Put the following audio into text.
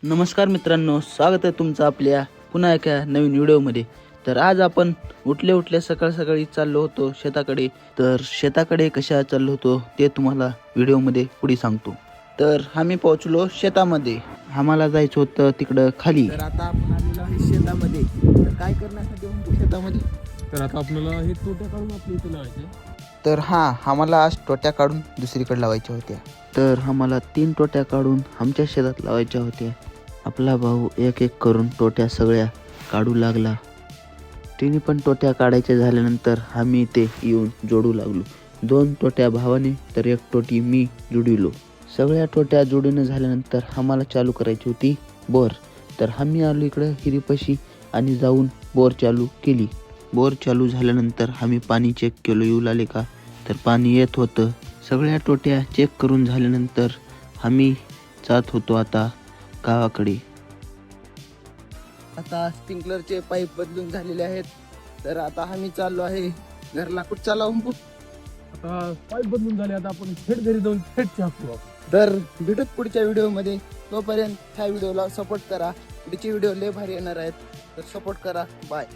नमस्कार मित्रांनो, स्वागत आहे तुमचं आपल्या पुन्हा एका नवीन व्हिडिओमध्ये. तर आज आपण उठल्या सकाळी चाललो होतो शेताकडे. तर शेताकडे कशा चाललो होतो ते तुम्हाला व्हिडिओमध्ये पुढे सांगतो. तर आम्ही पोहोचलो शेतामध्ये. आम्हाला जायचं होतं तिकडं खाली. तर आता आपण आलेलो आहे शेतामध्ये. तर काय करण्यासाठी म्हणतो शेतामध्ये? तर आता आपल्याला हे तोट्या काढून आपल्या इथे लावायचे. तर आम्हाला आज टोट्या काढून दुसरीकडे लावायच्या होत्या. तर आम्हाला 3 टोट्या काढून आमच्या शेतात लावायच्या होत्या. आपला भाऊ एक एक करून टोट्या सगळ्या काढू लागला. तिने पण टोट्या काढायच्या झाल्यानंतर आम्ही ते येऊन जोडू लागलो. 2 टोट्या भावाने तर 1 टोटी मी जोडिलो. सगळ्या टोट्या जोडून झाल्यानंतर आम्हाला चालू करायची होती बोर. तर आम्ही आलो इकडं हिरीपाशी आणि जाऊन बोर चालू केली. बोर चालू झाल्यानंतर आम्ही पाणी चेक केलं येऊ लागले का, तर पाणी येत होतं. सगळ्या टोट्या चेक करून झाल्यानंतर आम्ही जात होतो आता गावाकडे. आता स्प्रिंकलरचे पाईप बदलून झालेले आहेत. तर आता आम्ही चाललो आहे घरला. कुठं चाललो हो? आता पाईप बदलून झाले, आता आपण थेट घरी जाऊन थेट छापतो. तर भेटूत पुढच्या व्हिडिओमध्ये. तोपर्यंत ह्या व्हिडिओला सपोर्ट करा. पुढचे व्हिडिओ लय भारी येणार आहेत, तर सपोर्ट करा. बाय.